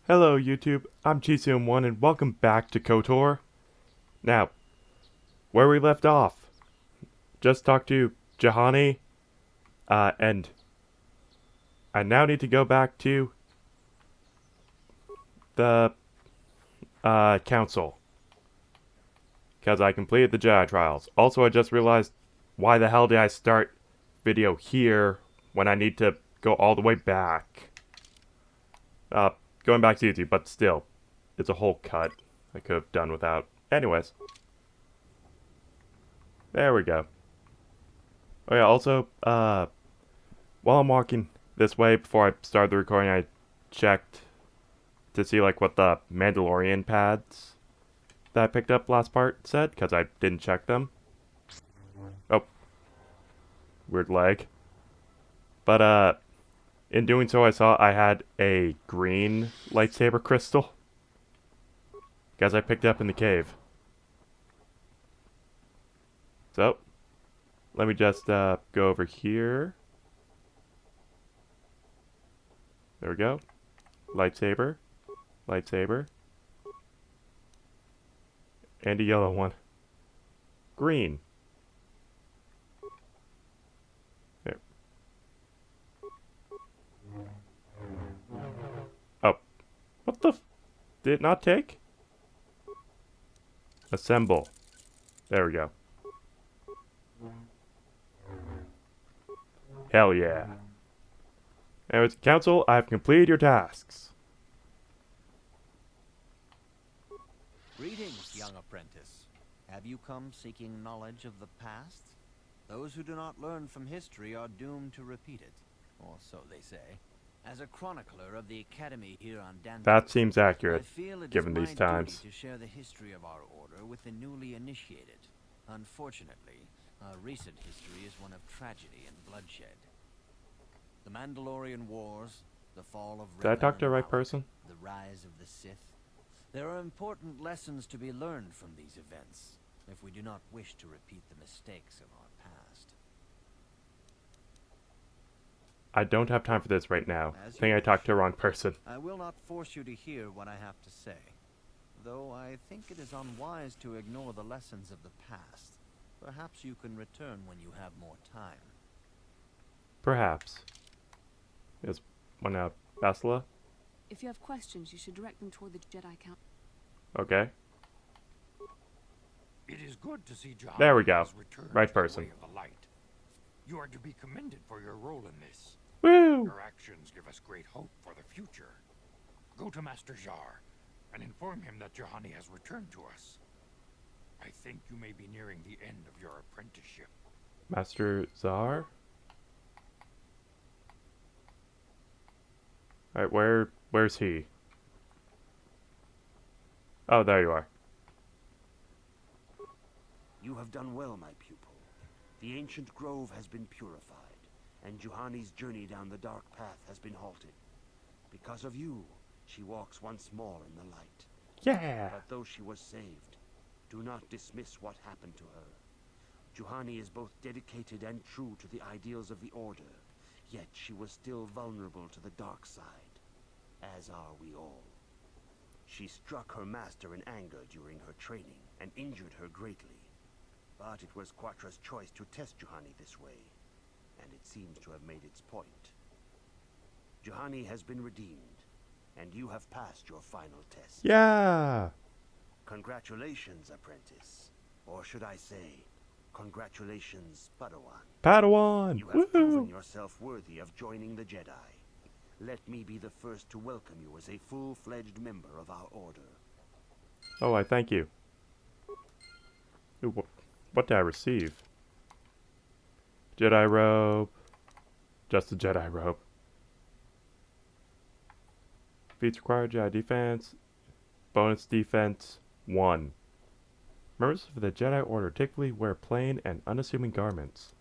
Hello YouTube, I'm GCM1 and welcome back to KOTOR. Now, where we left off, just talked to Juhani, and I now need to go back to the, council. Because I completed the Jedi trials. Also, I just realized, why the hell did I start video here when I need to go all the way back? Going back to YouTube, but still, it's a whole cut I could have done without. Anyways. There we go. Oh yeah, also, while I'm walking this way before I started the recording, I checked to see, like, what the Mandalorian pads that I picked up last part said, because I didn't check them. Oh. Weird lag. But, in doing so, I saw I had a green lightsaber crystal. Because I picked it up in the cave. So, let me just, go over here. There we go. Lightsaber. Lightsaber. And a yellow one. Green. There. Oh. What the f- Did it not take? Assemble. There we go. Hell yeah. Anyways, Council, I have completed your tasks. Greetings, young apprentice. Have you come seeking knowledge of the past? Those who do not learn from history are doomed to repeat it, or so they say. As a chronicler of the academy here on Dantooine, That seems I accurate, feel it given is these my times. duty to share the history of our order with the newly initiated. Unfortunately, our recent history is one of tragedy and bloodshed. The Mandalorian Wars, the fall of Did I talk to the Revan and right Malak, person? the rise of the Sith. There are important lessons to be learned from these events, if we do not wish to repeat the mistakes of our past. I don't have time for this right now. I As think you I talked wish. to the wrong person. I will not force you to hear what I have to say, though I think it is unwise to ignore the lessons of the past. Perhaps you can return when you have more time. Perhaps. Is one out Basila? If you have questions, you should direct them toward the Jedi Council. Okay. It is good to see John There we go. has returned Right to the person. way of the light. You are to be commended for your role in this. Woo! Your actions give us great hope for the future. Go to Master Jar and inform him that Johanny has returned to us. I think you may be nearing the end of your apprenticeship. Master Czar? Alright, where's he? Oh, there you are. You have done well, my pupil. The ancient grove has been purified, and Juhani's journey down the dark path has been halted. Because of you, she walks once more in the light. Yeah! But though she was saved, do not dismiss what happened to her. Juhani is both dedicated and true to the ideals of the Order, yet she was still vulnerable to the dark side, as are we all. She struck her master in anger during her training and injured her greatly. But it was Quatra's choice to test Juhani this way, and it seems to have made its point. Juhani has been redeemed, and you have passed your final test. Yeah! Congratulations, apprentice. Or should I say, congratulations, Padawan. Padawan! You have proven Woohoo! yourself worthy of joining the Jedi. Let me be the first to welcome you as a full-fledged member of our order. Oh, I thank you. Ooh, what did I receive? Jedi robe. Just a Jedi robe. Feats required Jedi defense. Bonus defense 1. Members of the Jedi Order typically wear plain and unassuming garments.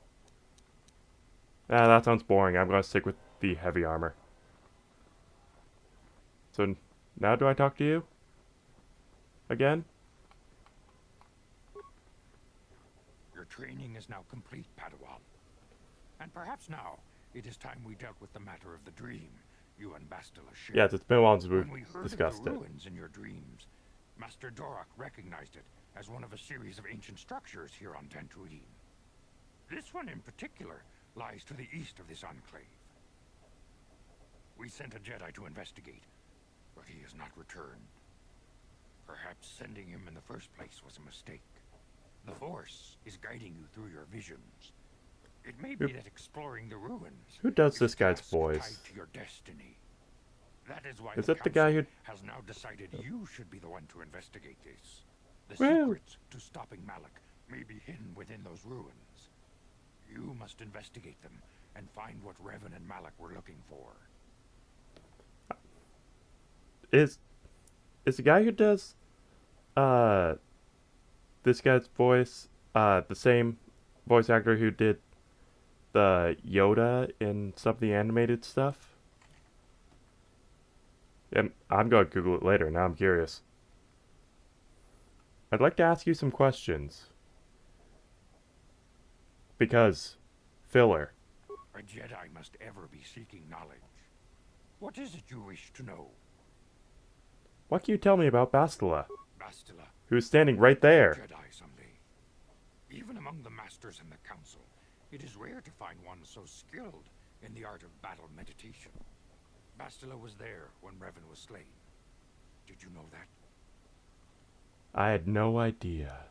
Ah, that sounds boring. I'm gonna stick with the heavy armor. So, now do I talk to you? Again? Your training is now complete, Padawan. And perhaps now, it is time we dealt with the matter of the dream you and Bastila shared. Yes, it's been a while since When we we've heard discussed of the it. ruins in your dreams, Master Dorak recognized it as one of a series of ancient structures here on Dantooine. This one in particular lies to the east of this enclave. We sent a Jedi to investigate, but he has not returned. Perhaps sending him in the first place was a mistake. The Force is guiding you through your visions. It may be that exploring the ruins Who does is this a guy's task voice? tied to your destiny. That is why Is the it the guy Council who... has now decided you should be the one to investigate this. The Well- secrets to stopping Malak may be hidden within those ruins. You must investigate them and find what Revan and Malak were looking for. Is the guy who does this guy's voice the same voice actor who did the Yoda in some of the animated stuff? Yeah, I'm gonna Google it later. Now I'm curious. I'd like to ask you some questions. Because filler. A Jedi must ever be seeking knowledge. What is it you wish to know? What can you tell me about Bastila, Bastila, who's standing right there? Jedi someday. Even among the Masters and the Council, it is rare to find one so skilled in the art of battle meditation. Bastila was there when Revan was slain. Did you know that? I had no idea.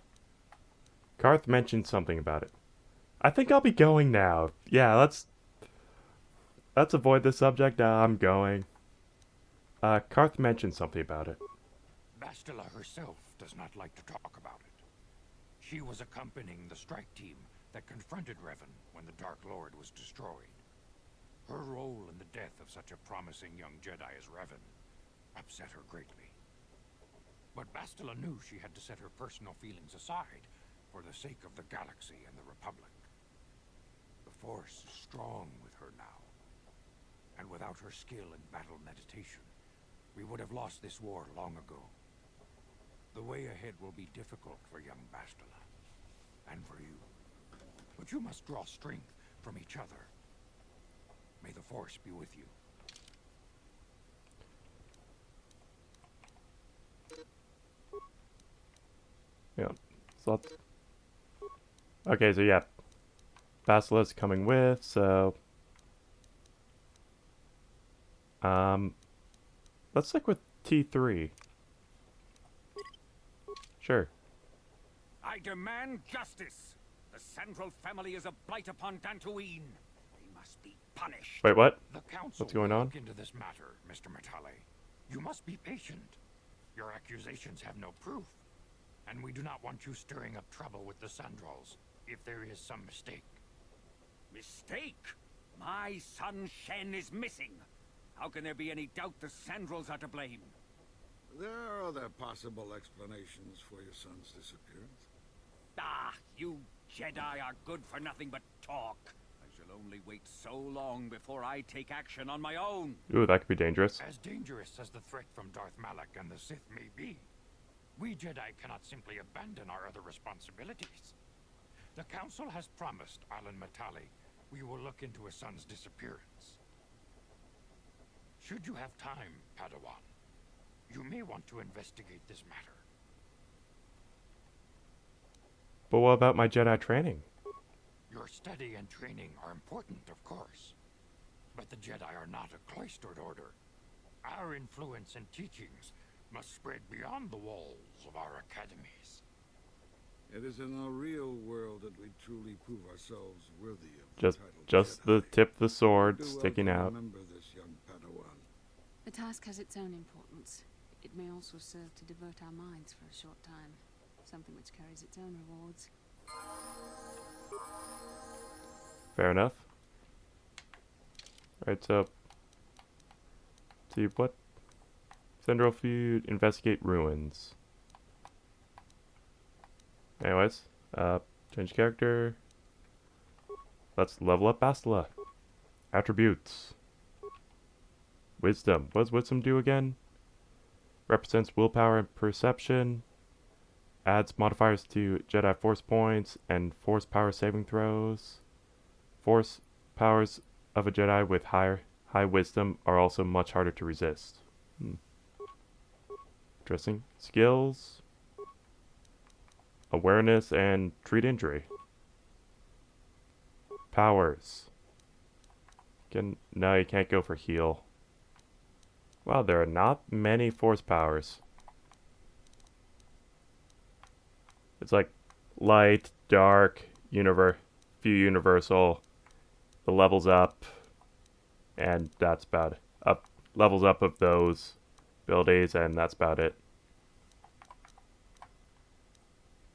Karth mentioned something about it. I think I'll be going now. Yeah, let's avoid this subject. I'm going. Karth mentioned something about it. Bastila herself does not like to talk about it. She was accompanying the strike team that confronted Revan when the Dark Lord was destroyed. Her role in the death of such a promising young Jedi as Revan upset her greatly. But Bastila knew she had to set her personal feelings aside for the sake of the galaxy and the Republic. The Force is strong with her now. And without her skill in battle meditation, we would have lost this war long ago. The way ahead will be difficult for young Bastila, and for you. But you must draw strength from each other. May the Force be with you. Yeah. So okay, so yeah. Bastila's coming with, so let's stick with T3. Sure. I demand justice. The Central family is a blight upon Dantooine. They must be punished. Wait, what? The Council What's going will on? look into this matter, Mr. Matale. You must be patient. Your accusations have no proof. And we do not want you stirring up trouble with the Sandrals if there is some mistake. Mistake? My son Shen is missing. How can there be any doubt the Sandrals are to blame? There are other possible explanations for your son's disappearance. Ah, you Jedi are good for nothing but talk. I shall only wait so long before I take action on my own. Ooh, that could be dangerous. As dangerous as the threat from Darth Malak and the Sith may be, we Jedi cannot simply abandon our other responsibilities. The Council has promised Alan Matale we will look into his son's disappearance. Should you have time, Padawan, you may want to investigate this matter. But what about my Jedi training? Your study and training are important, of course. But the Jedi are not a cloistered order. Our influence and teachings must spread beyond the walls of our academies. It is in the real world that we truly prove ourselves worthy of Just the title just the Jedi. tip of the sword Do well sticking to out. Remember this, young Padawan. The task has its own importance. It may also serve to divert our minds for a short time. Something which carries its own rewards. Fair enough. Alright, so see what? Central feud, investigate ruins. Anyways, change character. Let's level up Bastila. Attributes. Wisdom. What does wisdom do again? Represents willpower and perception. Adds modifiers to Jedi Force points and Force power saving throws. Force powers of a Jedi with higher high wisdom are also much harder to resist. Interesting. Skills, awareness, and treat injury. Powers. No, you can't go for heal. Wow, there are not many force powers. It's like light, dark, few universal, the levels up, and that's about it. Levels up of those abilities, and that's about it.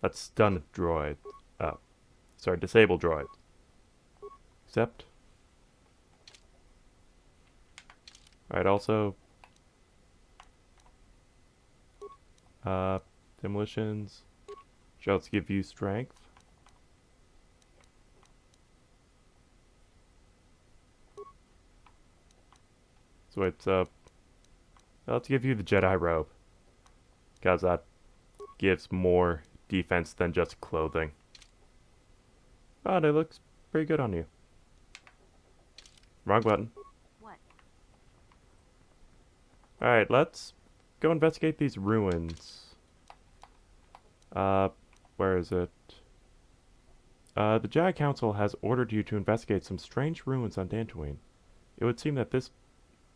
That's stun droid. Oh, sorry, disable droid. Accept. Alright, also demolitions. Shall give you strength. So it's let's give you the Jedi robe. Because that gives more defense than just clothing. Oh, it looks pretty good on you. Wrong button. What? Alright, let's go investigate these ruins. Where is it? The Jedi Council has ordered you to investigate some strange ruins on Dantooine. It would seem that this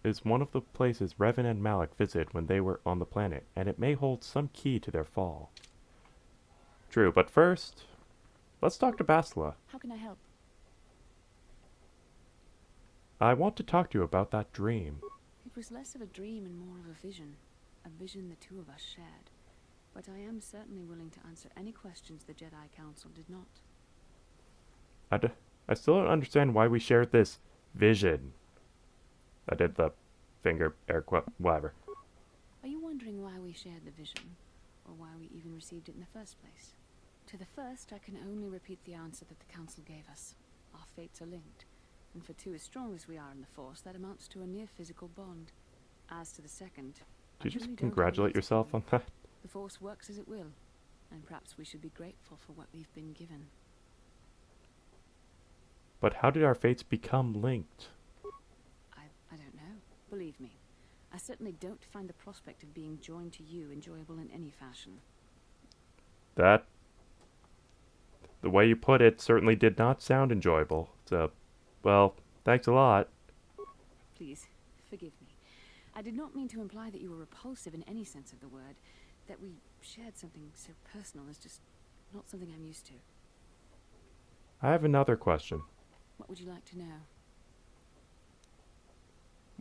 is one of the places Revan and Malak visited when they were on the planet, and it may hold some key to their fall. True, but first, let's talk to Bastila. How can I help? I want to talk to you about that dream. It was less of a dream and more of a vision the two of us shared. But I am certainly willing to answer any questions the Jedi Council did not. I still don't understand why we shared this vision. I did the finger air quote, whatever. Are you wondering why we shared the vision? Or why we even received it in the first place? To the first, I can only repeat the answer that the Council gave us. Our fates are linked. And for two as strong as we are in the Force, that amounts to a near physical bond. As to the second... Did you just congratulate yourself on that? The Force works as it will, and perhaps we should be grateful for what we've been given. But how did our fates become linked? I don't know. Believe me, I certainly don't find the prospect of being joined to you enjoyable in any fashion. The way you put it certainly did not sound enjoyable. So, well, thanks a lot. Please, forgive me. I did not mean to imply that you were repulsive in any sense of the word. That we shared something so personal is just not something I'm used to. I have another question. What would you like to know?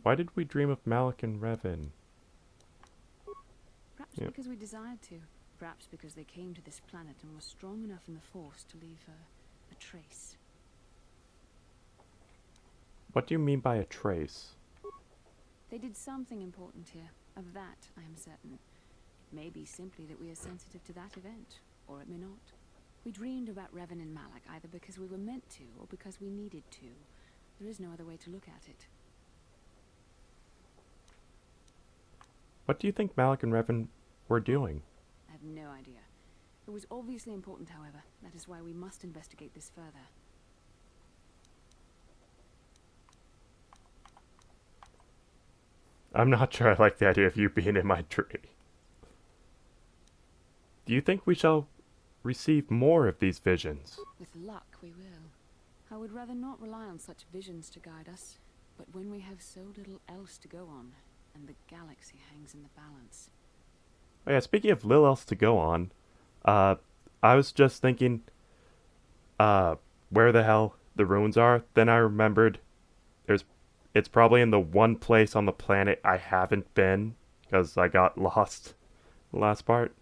Why did we dream of Malak and Revan? Perhaps because we desired to. Perhaps because they came to this planet and were strong enough in the Force to leave a trace. What do you mean by a trace? They did something important here. Of that, I am certain. It may be simply that we are sensitive to that event, or it may not. We dreamed about Revan and Malak either because we were meant to, or because we needed to. There is no other way to look at it. What do you think Malak and Revan were doing? I have no idea. It was obviously important, however. That is why we must investigate this further. I'm not sure I like the idea of you being in my tree. Do you think we shall receive more of these visions? With luck, we will. I would rather not rely on such visions to guide us. But when we have so little else to go on, and the galaxy hangs in the balance... Oh yeah, speaking of little else to go on, I was just thinking, where the hell the ruins are. Then I remembered it's probably in the one place on the planet I haven't been, because I got lost the last part.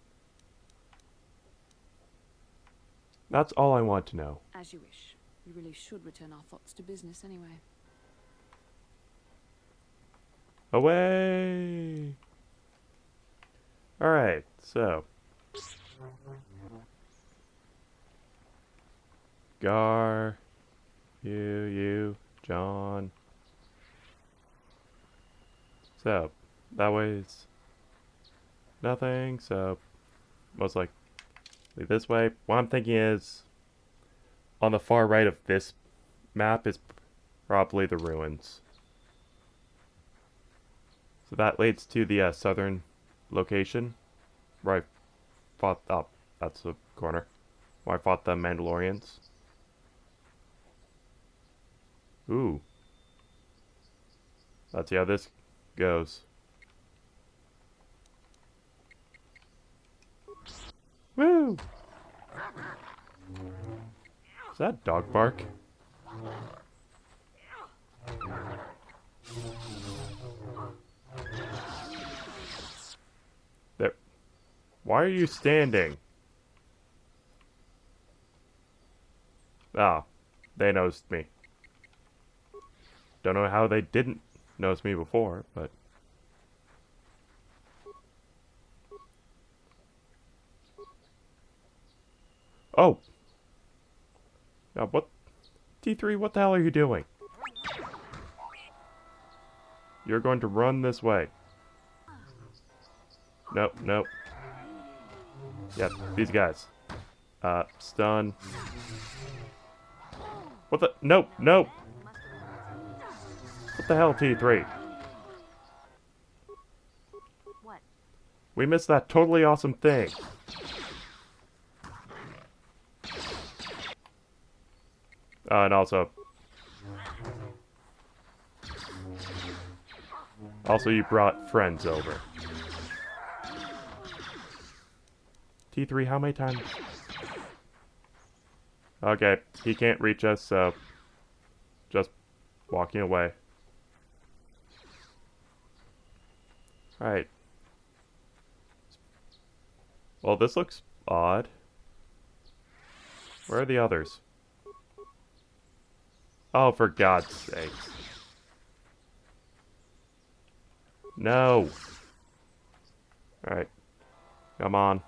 That's all I want to know. As you wish. We really should return our thoughts to business anyway. Away! Alright, so. Gar, you, John. So, that way's nothing, so most likely this way. What I'm thinking is, on the far right of this map is probably the ruins. So that leads to the southern location where I fought. Oh, that's the corner where I fought the Mandalorians. Ooh. Let's see how this goes. Woo! Is that dog bark? There. Why are you standing? Ah, they noticed me. Don't know how they didn't notice me before, but... Oh! What? T3, what the hell are you doing? You're going to run this way. Nope, nope. Yep, these guys. Stun. What the? Nope, nope! What the hell, T3? What? We missed that totally awesome thing. And also... Also, you brought friends over. T3, how many times? Okay, he can't reach us, so... Just walking away. Alright. Well, this looks odd. Where are the others? Oh, for God's sakes. No! Alright. Come on.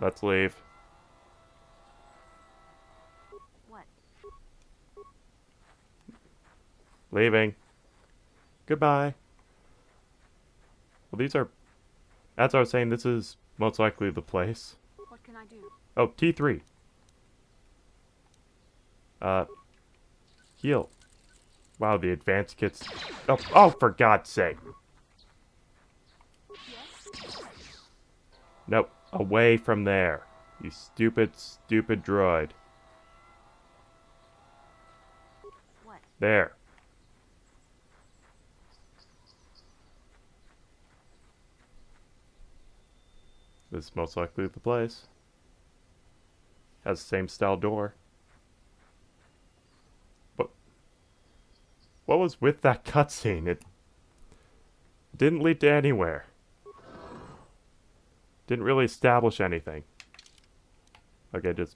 Let's leave. What? Leaving. Goodbye. Well, these are... As I was saying, this is most likely the place. What can I do? Oh, T3. Heal. Wow, the advanced kits... Oh, for God's sake. Yes? Nope. Away from there. You stupid, stupid droid. What? There. This is most likely the place. Has the same style door. What was with that cutscene? It didn't lead to anywhere. Didn't really establish anything. Okay, just...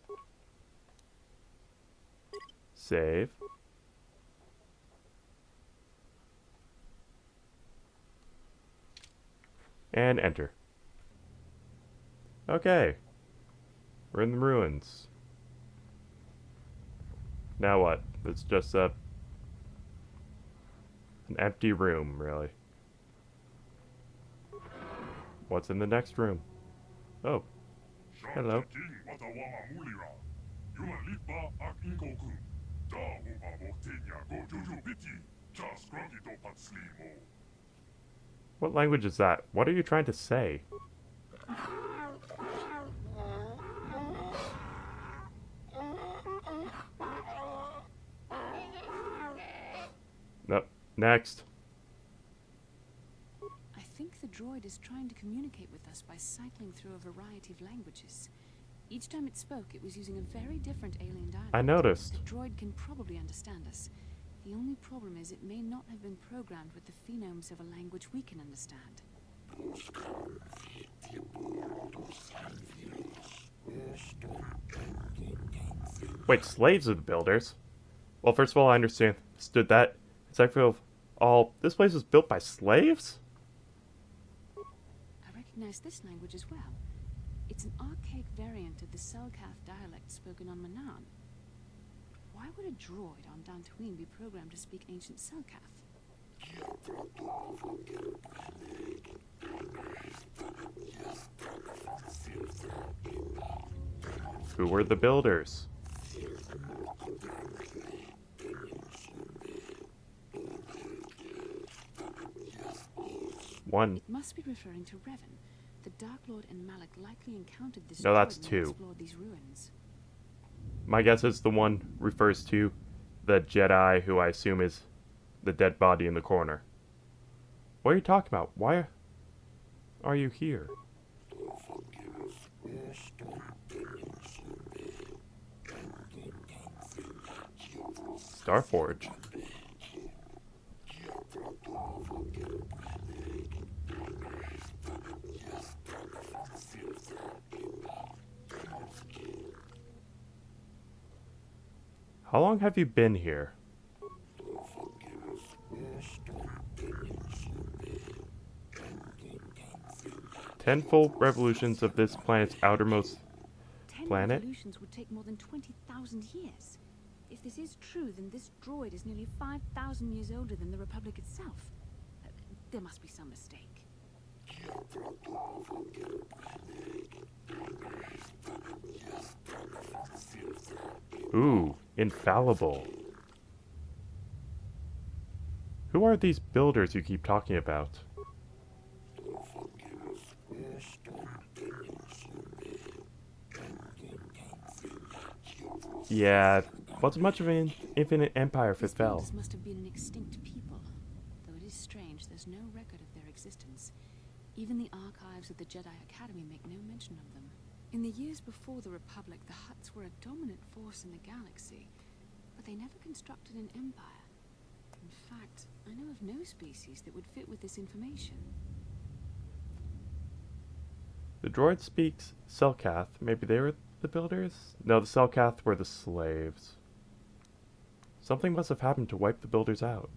Save. And enter. Okay. We're in the ruins. Now what? It's just an empty room, really. What's in the next room? Oh. Hello. What language is that? What are you trying to say? Nope. Next. I think the droid is trying to communicate with us by cycling through a variety of languages. Each time it spoke, it was using a very different alien dialect. I noticed. The droid can probably understand us. The only problem is it may not have been programmed with the phonemes of a language we can understand. Wait, slaves are the builders? Well, first of all, I understood that. Second of all, this place was built by slaves? I recognize this language as well. It's an archaic variant of the Selkath dialect spoken on Manan. Why would a droid on Dantooine be programmed to speak ancient Selkath? Who were the builders? One. It must be referring to Revan. The Dark Lord and Malik likely encountered this No, that's droid when they two. explored these ruins. My guess is the one refers to the Jedi who I assume is the dead body in the corner. What are you talking about? Why are you here? Starforge. How long have you been here? Ten full revolutions of this planet's outermost 10 planet? revolutions would take more than 20,000 years. If this is true, then this droid is nearly 5,000 years older than the Republic itself. There must be some mistake. Ooh, infallible. Who are these builders you keep talking about? Yeah, wasn't much of an infinite empire if it These fell. builders must have been an extinct people. Though it is strange, there's no record of their existence. Even the archives of the Jedi Academy make no mention of them. In the years before the Republic, the Hutts were a dominant force in the galaxy, but they never constructed an empire. In fact, I know of no species that would fit with this information. The droid speaks Selkath. Maybe they were the builders? No, the Selkath were the slaves. Something must have happened to wipe the builders out.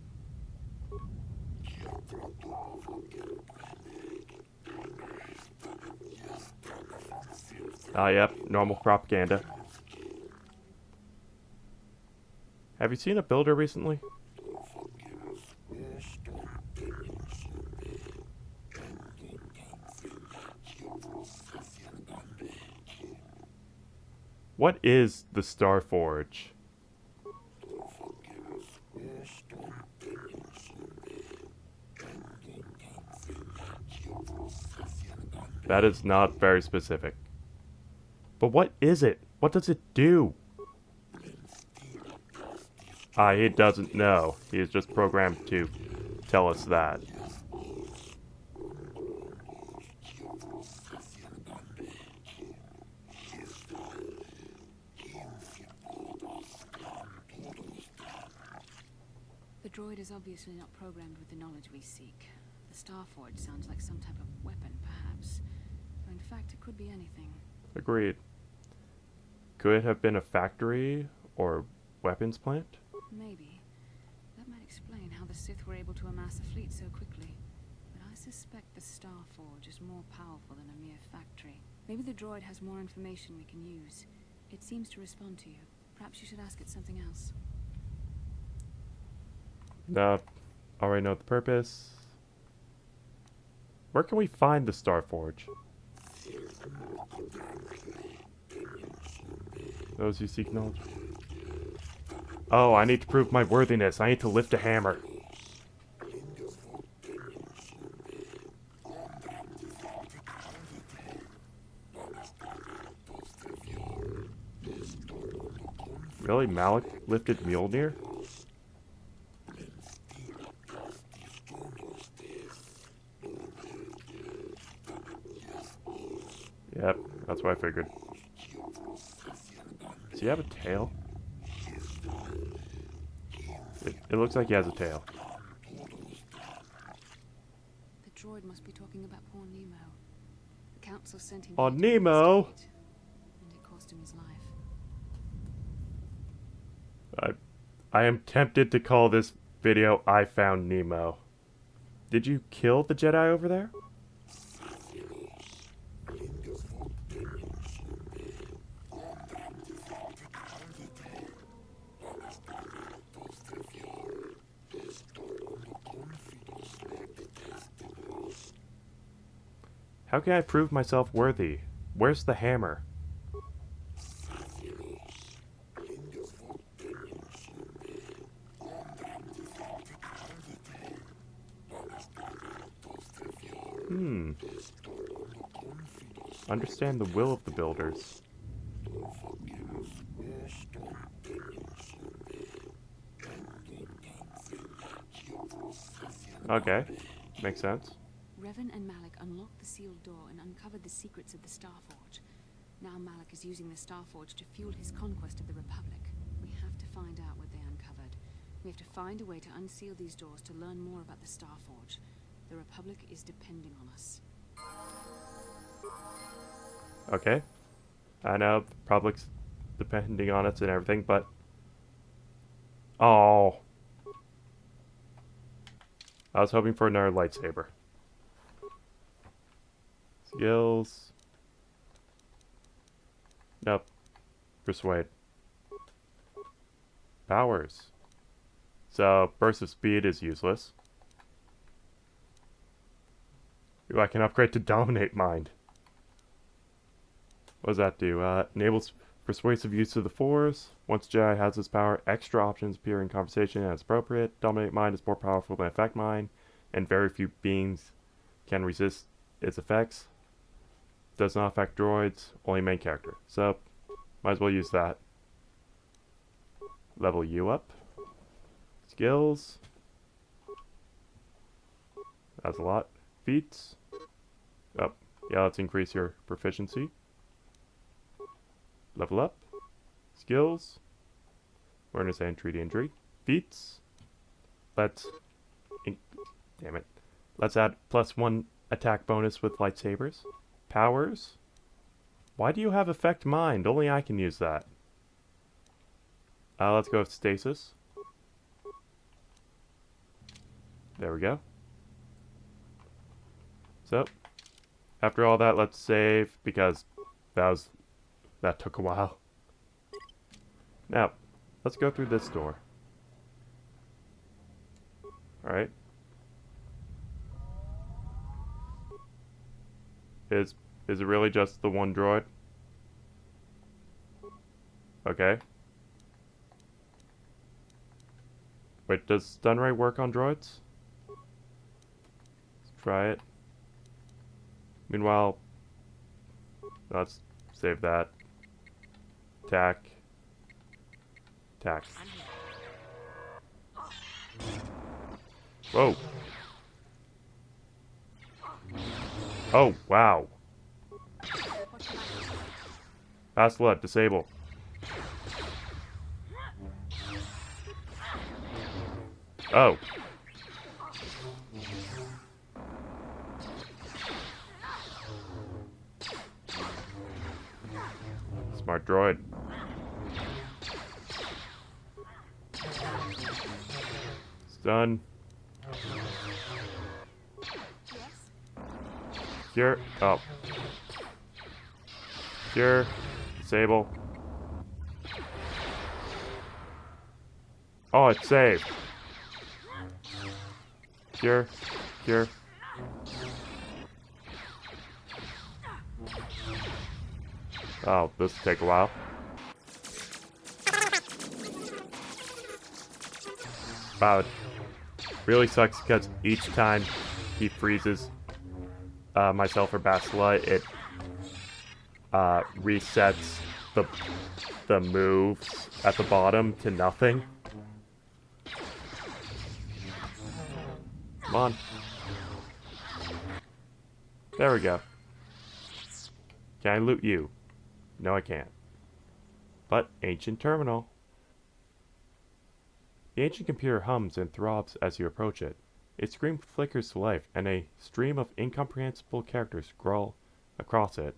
Ah, yep, normal propaganda. Have you seen a builder recently? What is the Starforge? That is not very specific. But what is it? What does it do? He doesn't know. He is just programmed to tell us that. The droid is obviously not programmed with the knowledge we seek. The Starforge sounds like some type of weapon, perhaps. Though in fact, it could be anything. Agreed. Could it have been a factory or weapons plant? Maybe. That might explain how the Sith were able to amass a fleet so quickly. But I suspect the Starforge is more powerful than a mere factory. Maybe the droid has more information we can use. It seems to respond to you. Perhaps you should ask it something else. Already know the purpose. Where can we find the Starforge? Those who seek knowledge. Oh, I need to prove my worthiness. I need to lift a hammer. Really? Malik lifted Mjolnir? Yep, that's what I figured. Does he have a tail? It looks like he has a tail. The droid must be talking about poor Nemo. The council sent him Oh, here to Nemo! investigate, and it cost him his life. I am tempted to call this video I Found Nemo. Did you kill the Jedi over there? How can I prove myself worthy? Where's the hammer? Understand the will of the builders. Okay, makes sense. Revan and Malik unlocked the sealed door and uncovered the secrets of the Starforge. Now Malik is using the Starforge to fuel his conquest of the Republic. We have to find out what they uncovered. We have to find a way to unseal these doors to learn more about the Starforge. The Republic is depending on us. Okay. I know the Republic's depending on us and everything, but... Oh. I was hoping for another lightsaber. Skills. Nope. Persuade. Powers. So, burst of speed is useless. Ooh, I can upgrade to dominate mind. What does that do? Enables persuasive use of the Force. Once Jedi has this power, extra options appear in conversation as appropriate. Dominate mind is more powerful than affect mind, and very few beings can resist its effects. Does not affect droids, only main character. So, might as well use that. Level you up. Skills. That's a lot. Feats. Oh, yeah, let's increase your proficiency. Level up. Skills. Awareness and treat injury. Feats. Let's... Damn it. Let's add +1 attack bonus with lightsabers. Powers. Why do you have effect mind? Only I can use that. Let's go with stasis. There we go. So, after all that, let's save, because that took a while. Now, let's go through this door. Alright. Is it really just the one droid? Okay. Wait, does stun ray work on droids? Let's try it. Meanwhile, let's save that. Attack. Attack. Whoa. Oh, wow. Fast blood, disable. Oh. Smart droid. Stun. Cure. Oh. Cure. Disable. Oh, it's saved. Cure. Cure. Oh, this will take a while. Wow, it really sucks because each time he freezes myself or Bastila, it resets the moves at the bottom to nothing. Come on. There we go. Can I loot you? No, I can't. But ancient terminal. The ancient computer hums and throbs as you approach it. Its screen flickers to life, and a stream of incomprehensible characters scroll across it.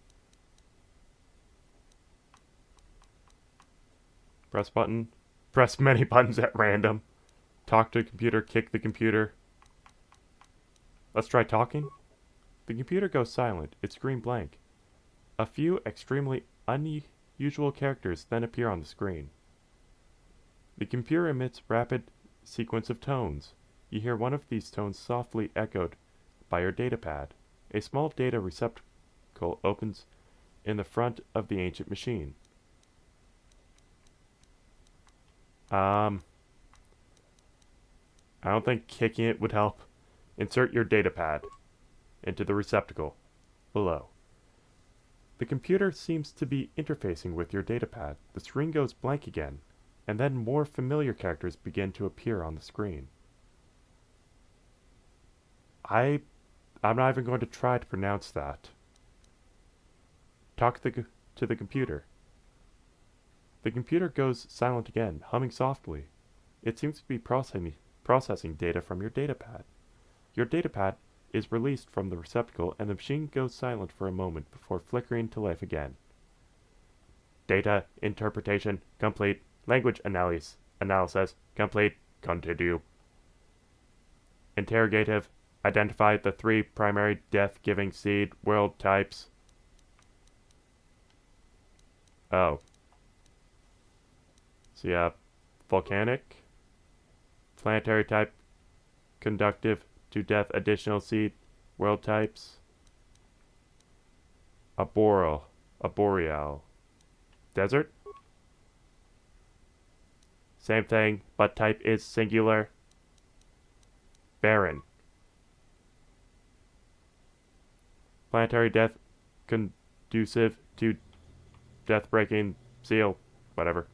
Press button. Press many buttons at random. Talk to the computer, kick the computer. Let's try talking. The computer goes silent, its screen blank. A few extremely unusual characters then appear on the screen. The computer emits rapid sequence of tones. You hear one of these tones softly echoed by your datapad. A small data receptacle opens in the front of the ancient machine. I don't think kicking it would help. Insert your datapad. into the receptacle below. The computer seems to be interfacing with your datapad. The screen goes blank again, and then more familiar characters begin to appear on the screen. I'm not even going to try to pronounce that. Talk to the computer. The computer goes silent again, humming softly. It seems to be processing data from your datapad. Your datapad is released from the receptacle and the machine goes silent for a moment before flickering to life again. Data interpretation complete. Language analysis complete. Continue. Interrogative. Identify the 3 primary death-giving seed world types. Oh. So yeah, volcanic, planetary type, conductive to death additional seed world types, arboreal, desert. Same thing, but type is singular. Barren. Planetary death conducive to death-breaking seal, whatever.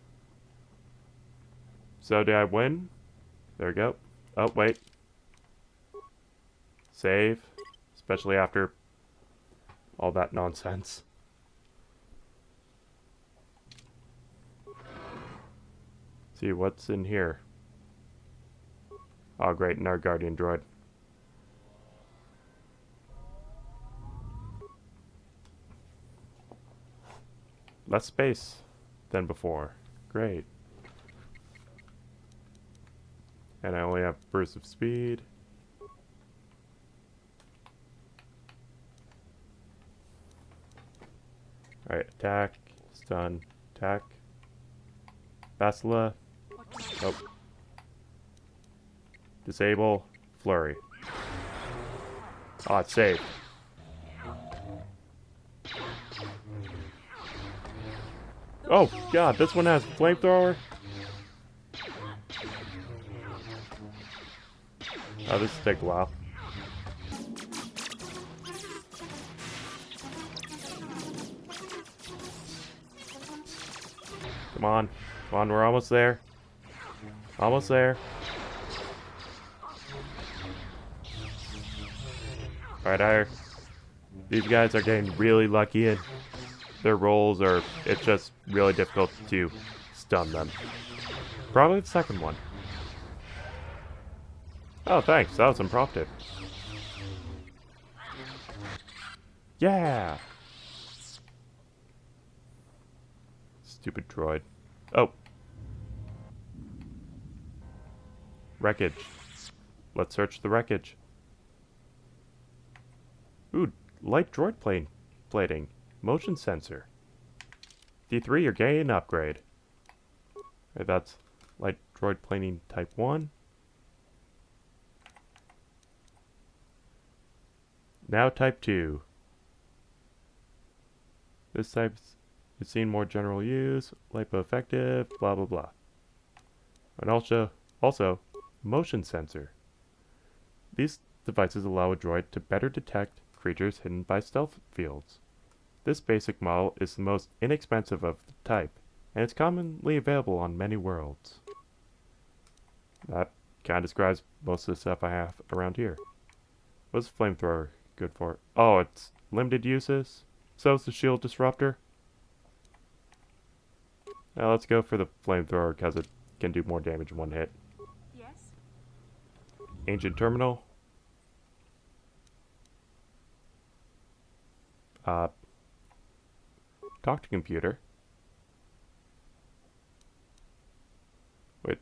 So did I win? There we go. Oh, wait. Save. Especially after all that nonsense. See what's in here. Oh, great, and our guardian droid. Less space than before. Great. And I only have bursts of speed. Alright, attack, stun, attack. Basila. Oh. Disable, flurry. Oh, it's saved. Oh god, this one has flamethrower? Oh, this will take a while. Come on. Come on, we're almost there. Almost there. Alright, these guys are getting really lucky and their rolls are, it's just really difficult to stun them. Probably the second one. Oh, thanks. That was impromptu. Yeah! Stupid droid. Oh. Wreckage. Let's search the wreckage. Ooh, light droid plating. Motion sensor. D3, you're getting an upgrade. Okay, that's light droid plating type 1. Now type 2. This type is seen more general use, lipo-effective, blah blah blah. And also, motion sensor. These devices allow a droid to better detect creatures hidden by stealth fields. This basic model is the most inexpensive of the type, and it's commonly available on many worlds. That kind of describes most of the stuff I have around here. What's the flamethrower good for? Oh, it's limited uses. So is the shield disruptor. Now let's go for the flamethrower because it can do more damage in one hit. Yes? Ancient terminal. Talk to computer. Wait.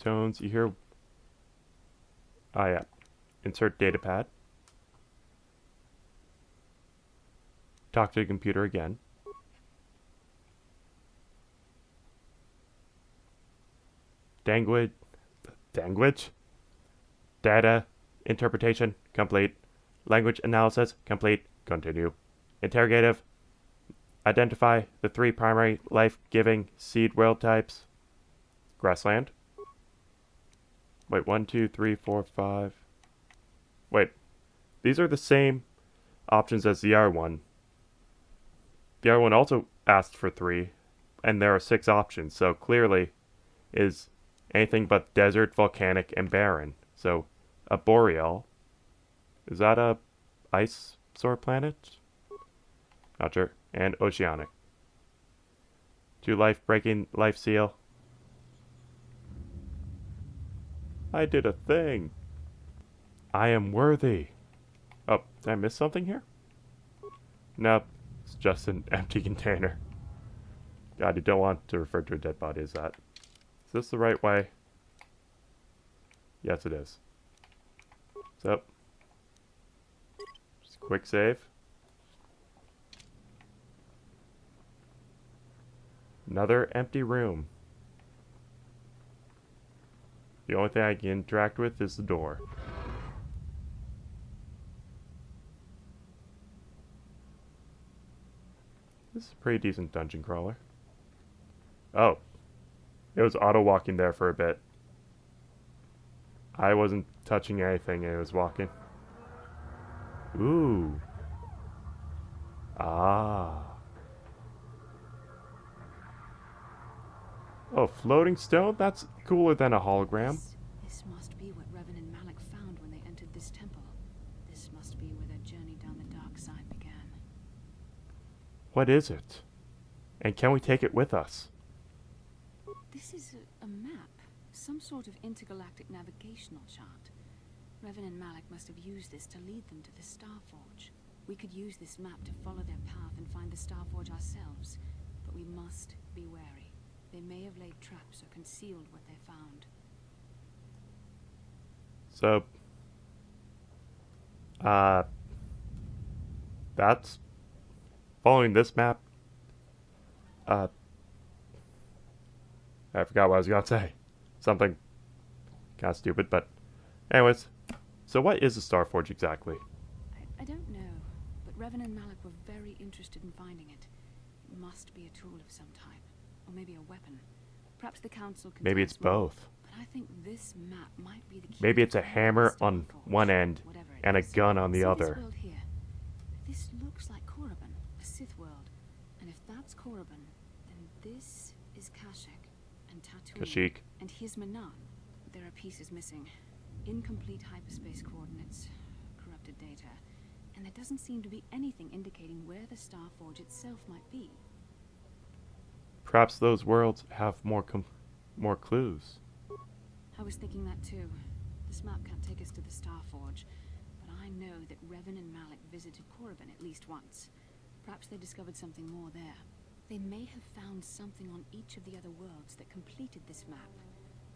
Tones, you hear... Ah, yeah. Insert datapad. Talk to the computer again. Language. Data. Interpretation. Complete. Language analysis. Complete. Continue. Interrogative. Identify the 3 primary life-giving seed world types. Grassland. Wait, 1, 2, 3, 4, 5. Wait. these are the same options as the other one. The other one also asked for 3, and there are 6 options, so clearly is anything but desert, volcanic, and barren. So, a boreal. Is that a ice sort of planet? Not sure. And oceanic. 2 life-breaking life seal. I did a thing. I am worthy. Oh, did I miss something here? Nope. It's just an empty container. God, you don't want to refer to a dead body as that. Is this the right way? Yes, it is. So, just quick save. Another empty room. The only thing I can interact with is the door. This is a pretty decent dungeon crawler. Oh. It was auto-walking there for a bit. I wasn't touching anything and it was walking. Ooh. Ah. Oh, floating stone? That's cooler than a hologram. This must be what Revan and Malik found when they entered this temple. This must be where their journey down the dark side began. What is it? And can we take it with us? This is a map. Some sort of intergalactic navigational chart. Revan and Malik must have used this to lead them to the Starforge. We could use this map to follow their path and find the Starforge ourselves, but we must be wary. They may have laid traps or concealed what they found. So, that's following this map. I forgot what I was gonna say. Something kind of stupid, but anyways. So what is a Starforge exactly? I don't know, but Revan and Malik were very interested in finding it. It must be a tool of some type, or maybe a weapon. Perhaps the council can Maybe tell it's us more, both. But I think this map might be the key. Maybe it's a to hammer the on Starforge, one end whatever it and a is. gun on the See other. This world here. This looks like Korriban, a Sith world. And if that's Korriban, then this is Kashyyyk and Dantooine. Kashyyyk. And here's Manan. There are pieces missing. Incomplete hyperspace coordinates, corrupted data, and there doesn't seem to be anything indicating where the Starforge itself might be. Perhaps those worlds have more clues. I was thinking that too. This map can't take us to the Starforge, but I know that Revan and Malik visited Korriban at least once. Perhaps they discovered something more there. They may have found something on each of the other worlds that completed this map.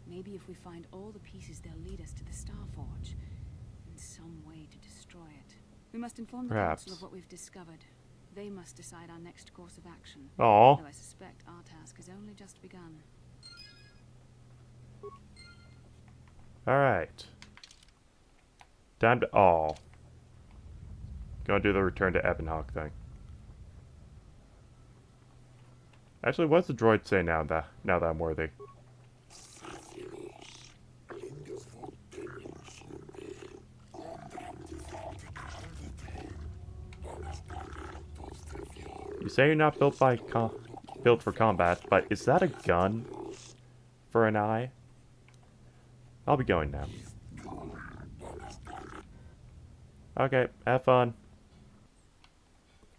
Maybe if we find all the pieces, they'll lead us to the Starforge. And some way to destroy it. We must inform the Perhaps. council of what we've discovered. They must decide our next course of action. Aw. Though I suspect our task has only just begun. Alright. Time to... Oh. Gonna do the return to Ebonhawk thing. Actually, what's the droid say now that I'm worthy? You say you're not built for combat, but is that a gun for an eye? I'll be going now. Okay, have fun.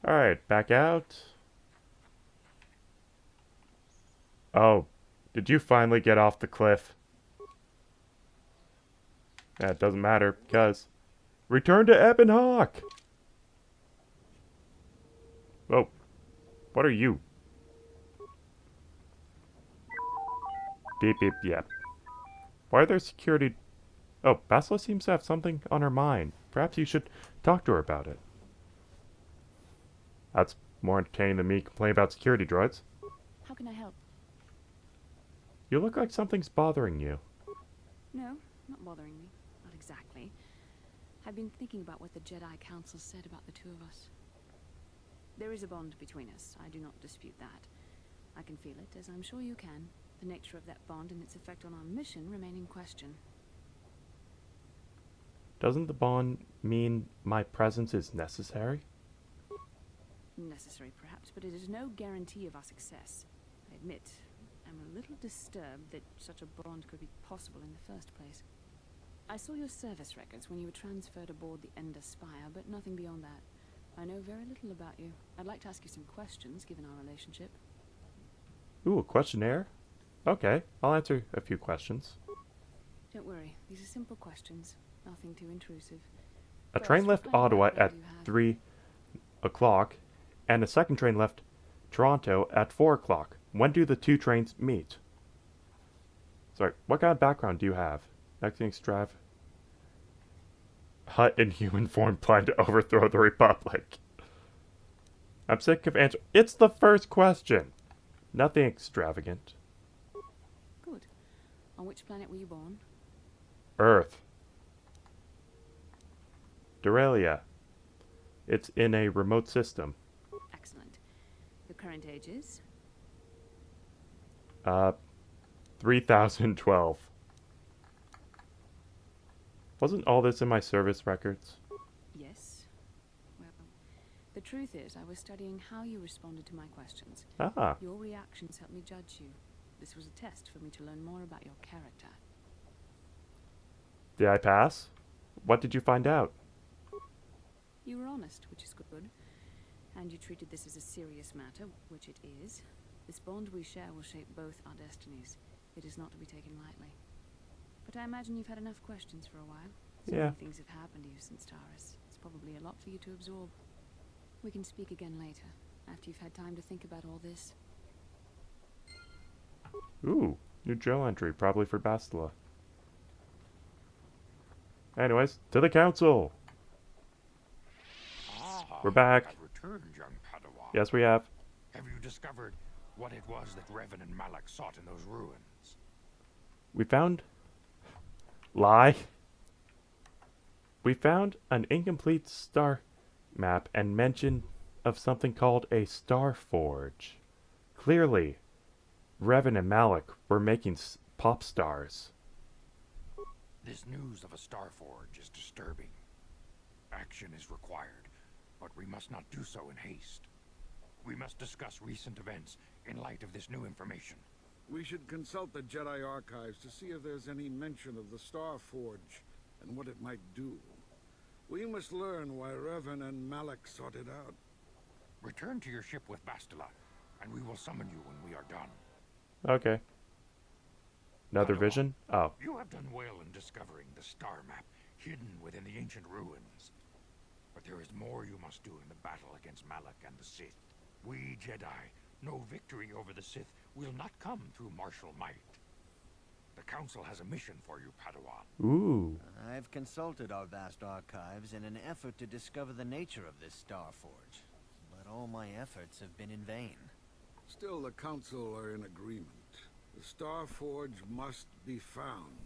Alright, back out. Oh, did you finally get off the cliff? Yeah, it doesn't matter, because... Return to Ebonhawk! Oh, what are you? Beep beep, yeah. Why are there security... Oh, Basila seems to have something on her mind. Perhaps you should talk to her about it. That's more entertaining than me complaining about security droids. How can I help? You look like something's bothering you. No, not bothering me. Not exactly. I've been thinking about what the Jedi Council said about the two of us. There is a bond between us. I do not dispute that. I can feel it, as I'm sure you can. The nature of that bond and its effect on our mission remain in question. Doesn't the bond mean my presence is necessary? Necessary, perhaps, but it is no guarantee of our success. I admit, I'm a little disturbed that such a bond could be possible in the first place. I saw your service records when you were transferred aboard the Ender Spire, but nothing beyond that. I know very little about you. I'd like to ask you some questions, given our relationship. Ooh, a questionnaire? Okay, I'll answer a few questions. Don't worry, these are simple questions. Nothing too intrusive. A First, train what left kind of Ottawa background at do you have? 3 o'clock, and a second train left Toronto at 4 o'clock. When do the two trains meet? Sorry, what kind of background do you have? Acting extrav. Hut in human form plan to overthrow the Republic. I'm sick of answering. It's the first question. Nothing extravagant. Good. On which planet were you born? Earth. Duralia. It's in a remote system. Excellent. Your current age is? 3012. Wasn't all this in my service records? Yes. Well, the truth is, I was studying how you responded to my questions. Ah, Your reactions helped me judge you. This was a test for me to learn more about your character. did I pass? What did you find out? You were honest, which is good. And you treated this as a serious matter, which it is. This bond we share will shape both our destinies. It is not to be taken lightly. But I imagine you've had enough questions for a while. So Yeah. many things have happened to you since Taurus. It's probably a lot for you to absorb. We can speak again later, after you've had time to think about all this. Ooh, new journal entry, probably for Bastila. Anyways, to the council. Ah, We're back. you have returned, young Padawan. Yes, we have. Have you discovered what it was that Revan and Malak sought in those ruins? We found... Lie. We found an incomplete star map and mention of something called a star forge. Clearly, Revan and Malik were making pop stars. This news of a star forge is disturbing. Action is required, but we must not do so in haste. We must discuss recent events in light of this new information. We should consult the Jedi archives to see if there's any mention of the Star Forge and what it might do. We must learn why Revan and Malak sought it out. Return to your ship with Bastila, and we will summon you when we are done. Okay. Another Padawan, vision? Oh. You have done well in discovering the star map hidden within the ancient ruins. But there is more you must do in the battle against Malak and the Sith. We Jedi know victory over the Sith will not come through martial might. The Council has a mission for you, Padawan. Ooh. I've consulted our vast archives in an effort to discover the nature of this Star Forge, but all my efforts have been in vain. Still, the Council are in agreement. The Star Forge must be found.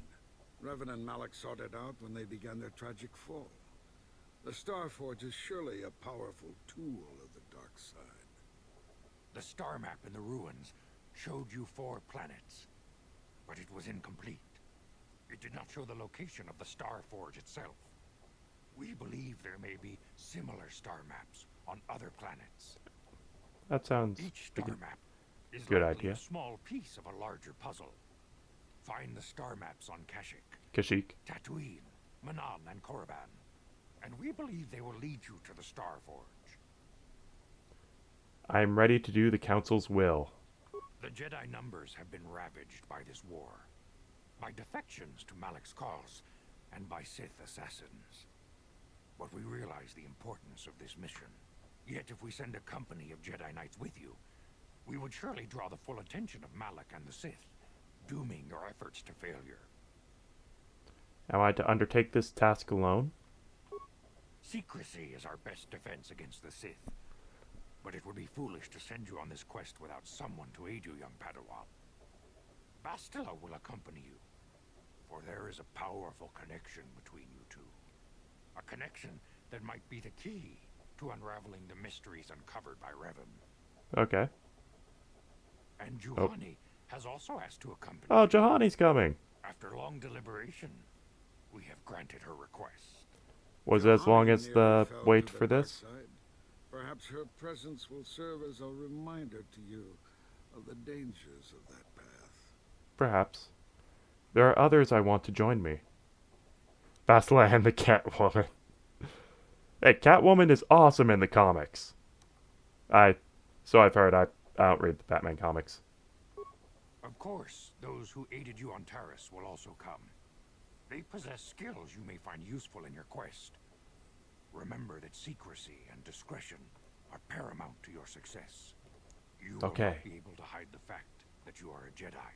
Revan and Malak sought it out when they began their tragic fall. The Star Forge is surely a powerful tool of the dark side. The star map in the ruins showed you 4 planets, but it was incomplete. It did not show the location of the Star Forge itself. We believe there may be similar star maps on other planets. That sounds Each like star a map is good likely idea. a small piece of a larger puzzle. Find the star maps on Kashyyyk, Kashyyyk. Dantooine, Manan, and Korriban, and we believe they will lead you to the Star Forge. I am ready to do the Council's will. The Jedi numbers have been ravaged by this war, by defections to Malak's cause, and by Sith assassins. But we realize the importance of this mission. Yet if we send a company of Jedi Knights with you, we would surely draw the full attention of Malak and the Sith, dooming your efforts to failure. Am I to undertake this task alone? Secrecy is our best defense against the Sith. But it would be foolish to send you on this quest without someone to aid you, young Padawan. Bastila will accompany you, for there is a powerful connection between you two. A connection that might be the key to unraveling the mysteries uncovered by Revan. Okay. And Juhani has also asked to accompany Oh, you. Johanny's coming. After long deliberation, we have granted her request. Was it as long Juhani as nearly the fell wait to the for dark this? side. Perhaps her presence will serve as a reminder to you of the dangers of that path. Perhaps. There are others I want to join me. Bastila and the Catwoman. Hey, Catwoman is awesome in the comics. So I've heard. I don't read the Batman comics. Of course, those who aided you on Taris will also come. They possess skills you may find useful in your quest. Remember that secrecy and discretion are paramount to your success. You will Okay. not be able to hide the fact that you are a Jedi,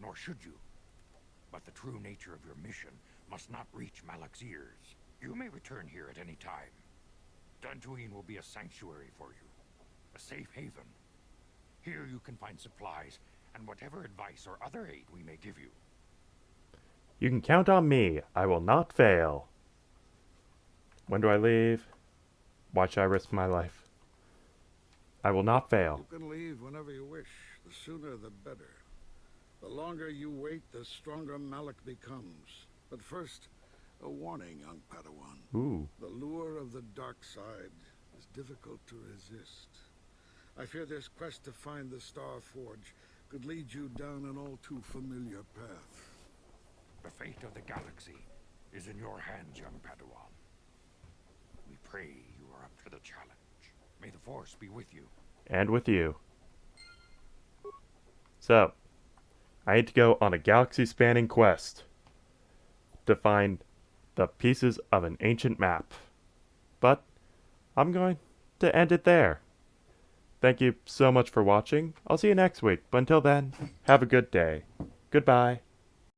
nor should you. But the true nature of your mission must not reach Malak's ears. You may return here at any time. Dantooine will be a sanctuary for you, a safe haven. Here you can find supplies and whatever advice or other aid we may give you. You can count on me. I will not fail. When do I leave? Why should I risk my life? I will not fail. You can leave whenever you wish. The sooner the better. The longer you wait, the stronger Malak becomes. But first, a warning, young Padawan. Ooh. The lure of the dark side is difficult to resist. I fear this quest to find the Star Forge could lead you down an all too familiar path. The fate of the galaxy is in your hands, young Padawan. We pray you are up to the challenge. May the Force be with you. And with you. So, I need to go on a galaxy-spanning quest to find the pieces of an ancient map. But I'm going to end it there. Thank you so much for watching. I'll see you next week. But until then, have a good day. Goodbye.